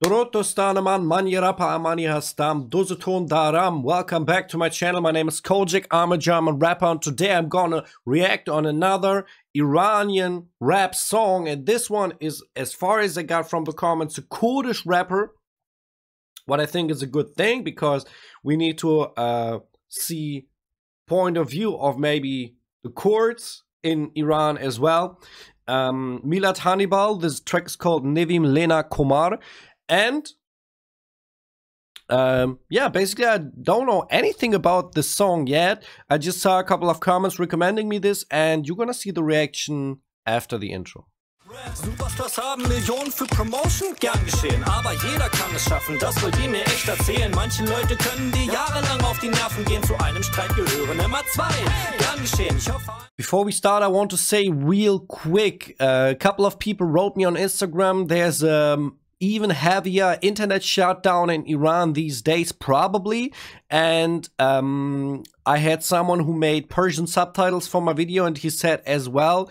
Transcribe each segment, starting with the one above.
Welcome back to my channel. My name is Kojak. I'm a German rapper, and today I'm gonna react on another Iranian rap song. And this one is, as far as I got from the comments, a Kurdish rapper. What I think is a good thing, because we need to see point of view of maybe the Kurds in Iran as well. Milad Hannibal. This track is called Nêwim Lêna Komar. And yeah, basically I don't know anything about this song yet. I just saw a couple of comments recommending me this, and you're gonna see the reaction after the intro. Superstars haben Millionen für Promotion, gern geschehen, aber jeder kann es schaffen, das wollt ihr mir echt erzählen. Manche Leute können dir jahrelang auf die Nerven gehen, zu einem Streit gehören immer zwei, gern geschehen. Ich hoffe... Before we start, I want to say real quick, a couple of people wrote me on Instagram, there's even heavier internet shutdown in Iran these days, probably. And I had someone who made Persian subtitles for my video, and he said as well,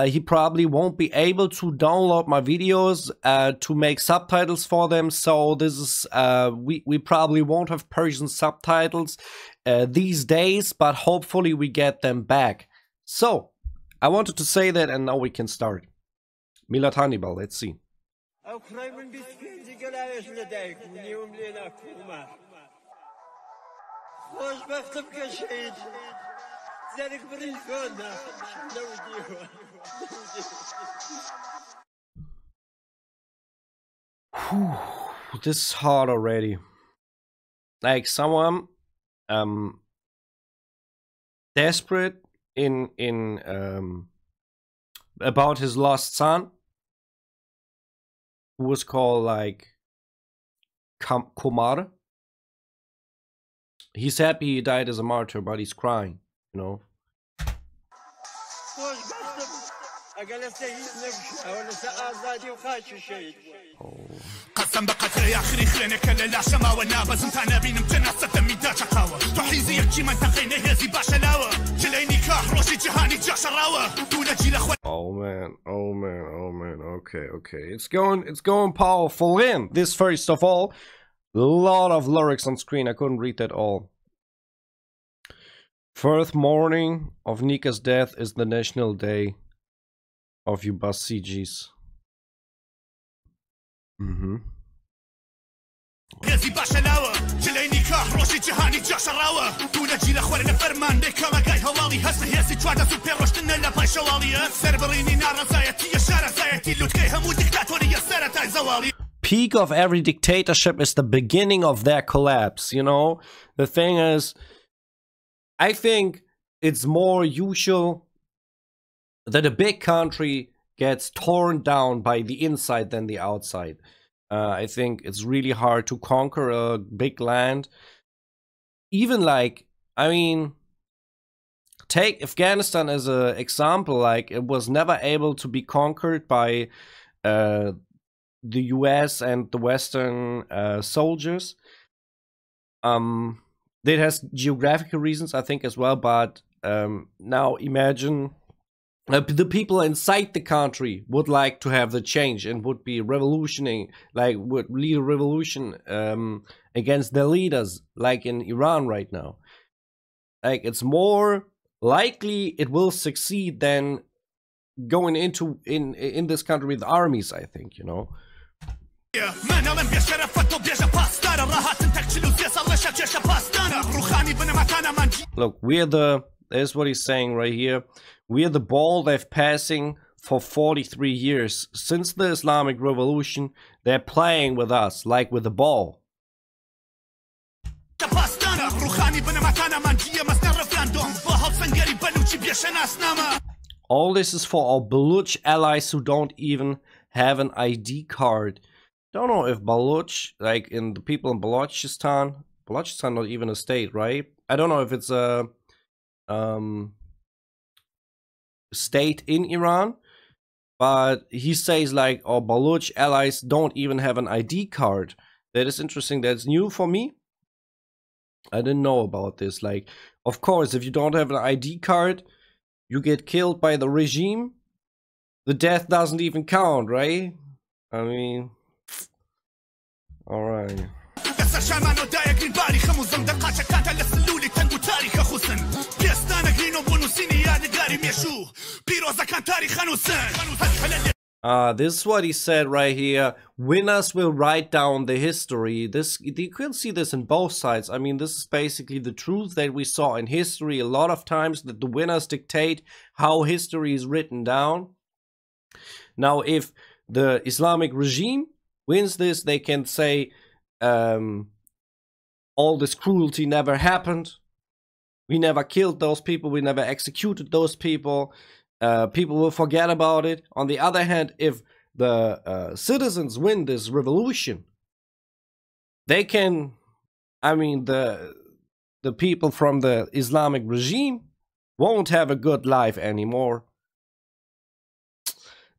he probably won't be able to download my videos to make subtitles for them. So this is, we probably won't have Persian subtitles these days, but hopefully we get them back. So I wanted to say that, and now we can start. Milad Hannibal, let's see. This is hard already. Like someone desperate in about his lost son, who was called like Komar. He's happy he died as a martyr, but he's crying, you know. Oh man, oh man, oh man. Okay. It's going powerful in this. First of all, a lot of lyrics on screen. I couldn't read that all. First morning of Nika's death is the national day of you Basijis. Peak of every dictatorship is the beginning of their collapse, you know? The thing is, I think it's more usual that a big country gets torn down by the inside than the outside. I think it's really hard to conquer a big land. Even like, I mean, take Afghanistan as an example. Like, it was never able to be conquered by the US and the Western soldiers. It has geographical reasons, I think, as well. But now imagine the people inside the country would like to have the change and would be revolutioning, like would lead a revolution against their leaders, like in Iran right now. Like, it's more likely it will succeed than going into in this country with armies, I think, you know. Look, there's what he's saying right here. We're the ball they've passing for 43 years. Since the Islamic Revolution, they're playing with us like with a ball. All this is for our Baluch allies who don't even have an ID card. Don't know if Baluch, like in the people in Balochistan not even a state, right? I don't know if it's a state in Iran, but he says like our Baluch allies don't even have an ID card. That is interesting. That's new for me. I didn't know about this. Like, of course, if you don't have an ID card, you get killed by the regime. The death doesn't even count, right? I mean, All right. This is what he said right here. Winners will write down the history. You can see this in both sides. I mean, this is basically the truth that we saw in history a lot of times, that the winners dictate how history is written down. Now, if the Islamic regime wins this, they can say all this cruelty never happened. We never killed those people. We never executed those people. People will forget about it. On the other hand, if the citizens win this revolution, they can, I mean, the people from the Islamic regime won't have a good life anymore.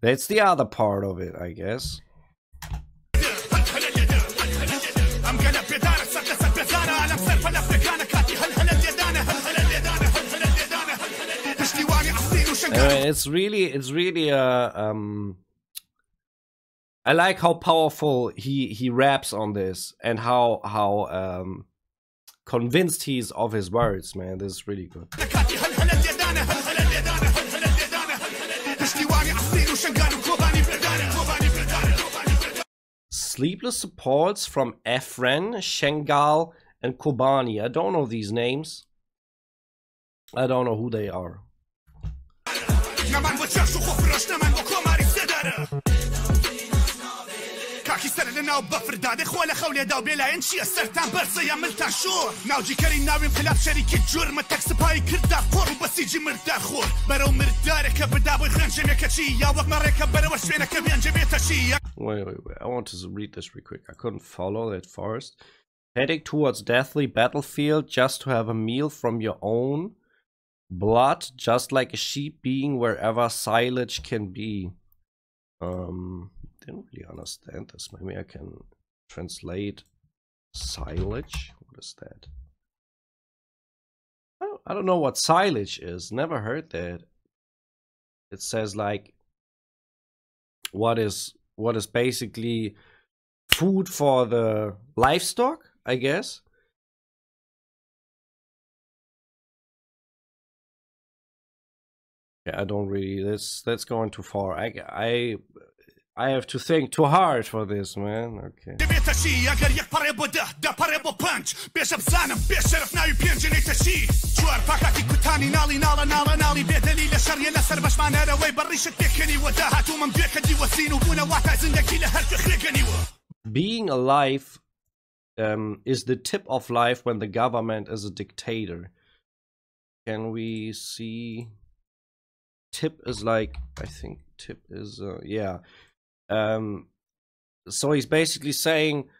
That's the other part of it, I guess. It's really I like how powerful he raps on this, and how convinced he is of his words, man. This is really good. Sleepless supports from Efren, Shengal, and Kobani. I don't know these names. I don't know who they are. Wait. I want to read this real quick. I couldn't follow that first. Heading towards deathly battlefield just to have a meal from your own blood, just like a sheep being wherever silage can be. Didn't really understand this. Maybe I can translate silage. What is that? I don't know what silage is. Never heard that. It says like what is basically food for the livestock, I guess. Yeah, I don't really. That's going too far. I have to think too hard for this, man. Okay. Being alive is the tip of life when the government is a dictator. Can we see? Tip is like, I think tip is yeah. So he's basically saying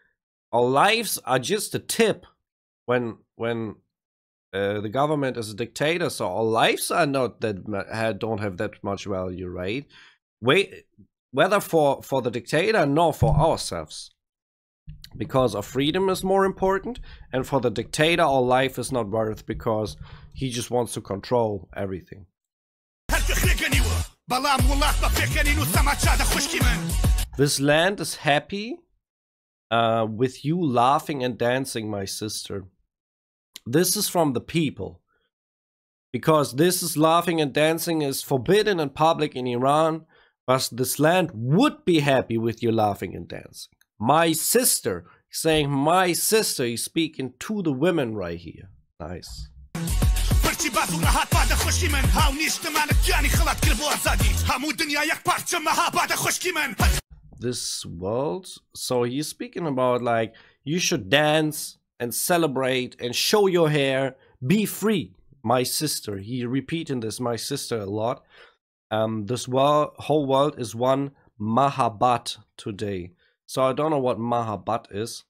our lives are just a tip when the government is a dictator. So our lives are not that don't have that much value, right? Whether for the dictator nor for ourselves, because our freedom is more important, and for the dictator our life is not worth because he just wants to control everything. This land is happy with you laughing and dancing, my sister. This is from the people, because this is laughing and dancing is forbidden in public in Iran, but this land would be happy with you laughing and dancing. My sister, he's saying my sister. He's speaking to the women right here. Nice. This world, so he's speaking about like you should dance and celebrate and show your hair, be free, my sister. He repeating this, my sister, a lot. This whole world is one Mahabbat today. So I don't know what Mahabbat is.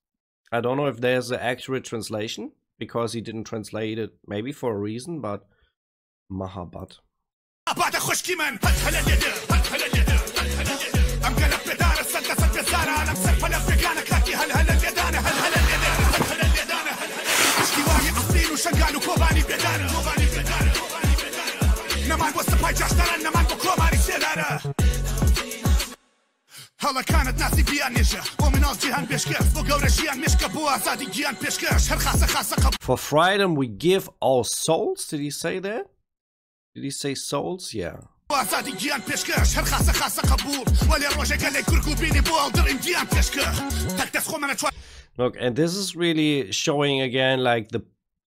I don't know if there's an accurate translation, because he didn't translate it, maybe for a reason, but Mahabbat. هلا كانت ناسي بيا نجا ومن الجهة For freedom we give our souls. Did he say that? Did he say souls? Yeah. Look, and this is really showing again like the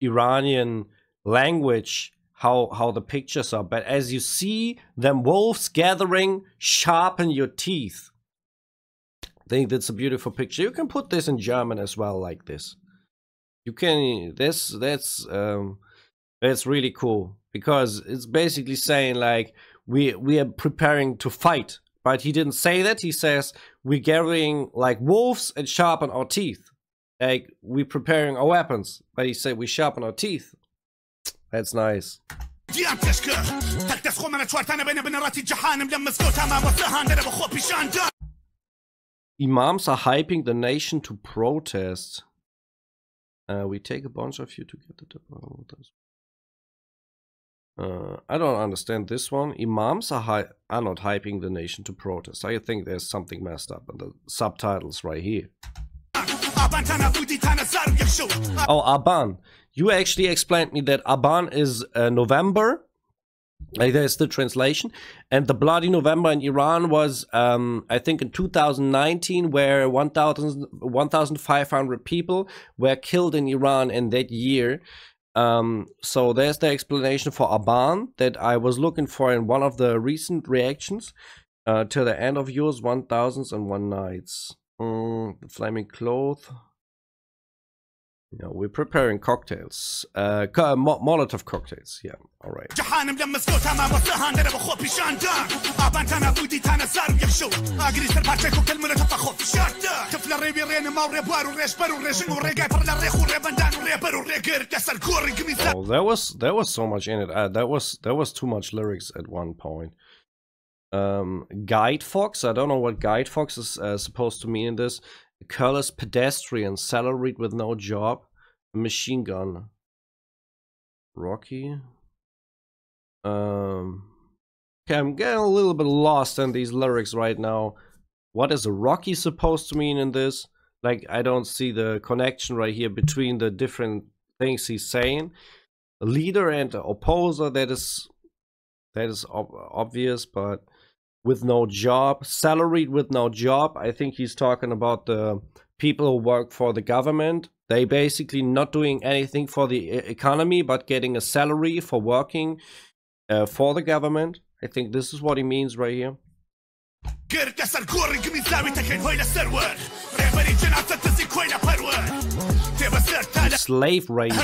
Iranian language, how the pictures are. But as you see them wolves gathering, sharpen your teeth. I think that's a beautiful picture. You can put this in German as well, like this. You can. That's really cool, because it's basically saying like we are preparing to fight. But he didn't say that. He says we're gathering like wolves and sharpen our teeth. Like we're preparing our weapons. But he said we sharpen our teeth. That's nice. Imams are hyping the nation to protest. We take a bunch of you to get the I don't understand this one. Imams are not hyping the nation to protest. I think there's something messed up in the subtitles right here. Oh, Aban. You actually explained me that Aban is November. Like, there's the translation. And the Bloody November in Iran was, I think, in 2019, where 1,500 people were killed in Iran in that year. So there's the explanation for Aban that I was looking for in one of the recent reactions to the end of yours, 1001 Nights. The Flaming Cloth. Yeah, we're preparing cocktails. Molotov cocktails. Yeah, all right. Oh, there was so much in it. There was too much lyrics at one point. Guide Fox. I don't know what Guide Fox is supposed to mean in this. A careless pedestrian, salaried with no job, a machine gun. Rocky. Okay, I'm getting a little bit lost in these lyrics right now. What is a Rocky supposed to mean in this? Like, I don't see the connection right here between the different things he's saying. A leader and an opposer, that is obvious, but with no job, salaried with no job. I think he's talking about the people who work for the government. They basically not doing anything for the economy, but getting a salary for working for the government. I think this is what he means right here. Slave raiser.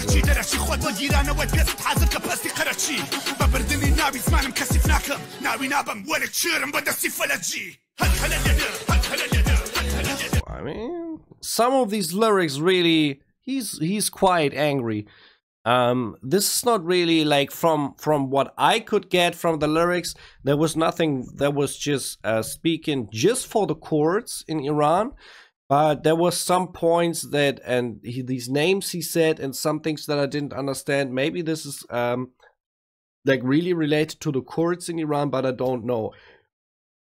I mean, some of these lyrics really, he's quite angry. This is not really like from what I could get from the lyrics. There was nothing that was just speaking just for the Kurds in Iran. But there was some points that, and these names he said, and some things that I didn't understand. Maybe this is like really related to the Kurds in Iran, but I don't know.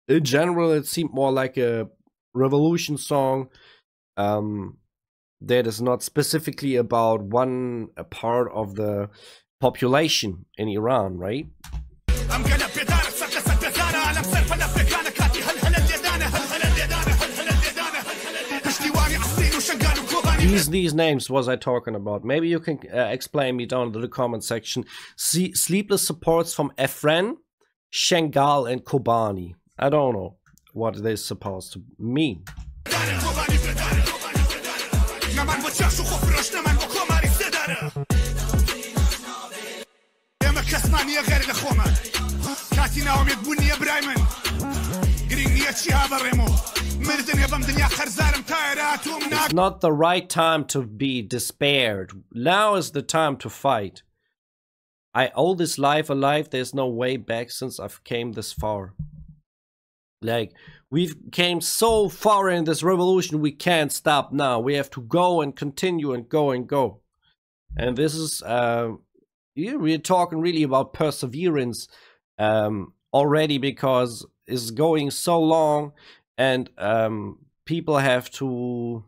In general, it seemed more like a revolution song that is not specifically about one part of the population in Iran, right? These names was I talking about. Maybe you can explain me down in the comment section. Sleepless supports from Efren, Shengal, and Kobani. I don't know what it is supposed to mean. It's not the right time to be despaired. Now is the time to fight. I owe this life alive. There's no way back since I've came this far. Like, we've came so far in this revolution, we can't stop now. We have to go and continue and go and go. And this is, yeah, we're talking really about perseverance already, because it's going so long, and people have to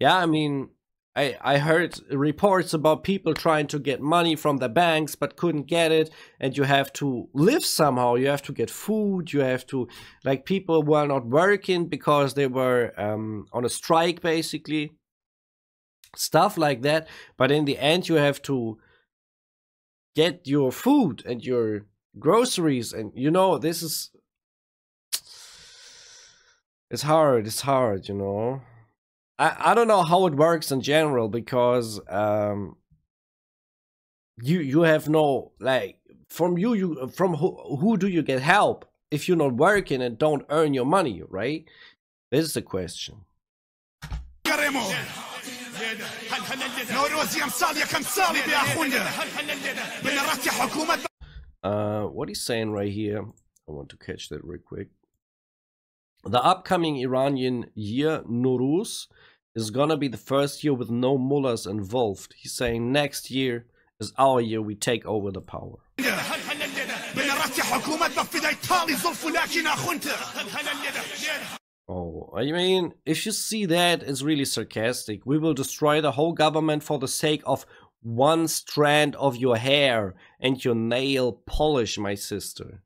yeah, I mean, I heard reports about people trying to get money from the banks but couldn't get it, and you have to live somehow. You have to get food. You have to, like, people were not working because they were on a strike, basically. Stuff like that. But in the end, you have to get your food and your groceries, and you know, this is, it's hard, you know. I don't know how it works in general, because you have no, like, from who do you get help if you're not working and don't earn your money, right? This is the question. What he's saying right here, I want to catch that real quick. The upcoming Iranian year, Nowruz, is gonna be the first year with no mullahs involved. He's saying next year is our year, we take over the power. Oh, I mean, if you see that, it's really sarcastic. We will destroy the whole government for the sake of one strand of your hair and your nail polish, my sister.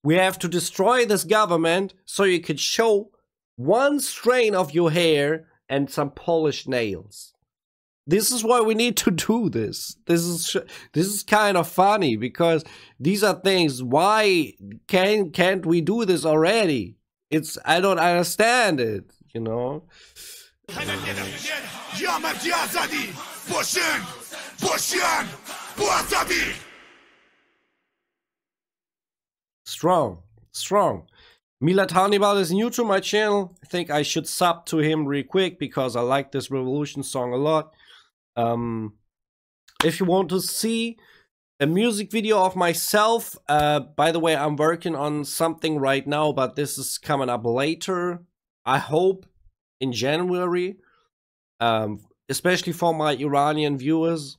We have to destroy this government so you could show one strand of your hair and some polished nails. This is why we need to do this. This is kind of funny, because these are things. Why can't we do this already? It's, I don't understand it, you know. Strong. Milad Hannibal is new to my channel. I think I should sub to him real quick because I like this Revolution song a lot. If you want to see a music video of myself, by the way, I'm working on something right now, but this is coming up later. I hope in January, especially for my Iranian viewers.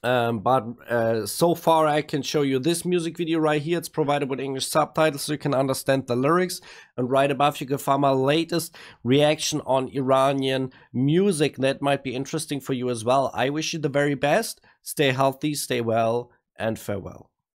But so far I can show you this music video right here. It's provided with English subtitles so you can understand the lyrics, and right above you can find my latest reaction on Iranian music that might be interesting for you as well. I wish you the very best. Stay healthy, stay well, and farewell.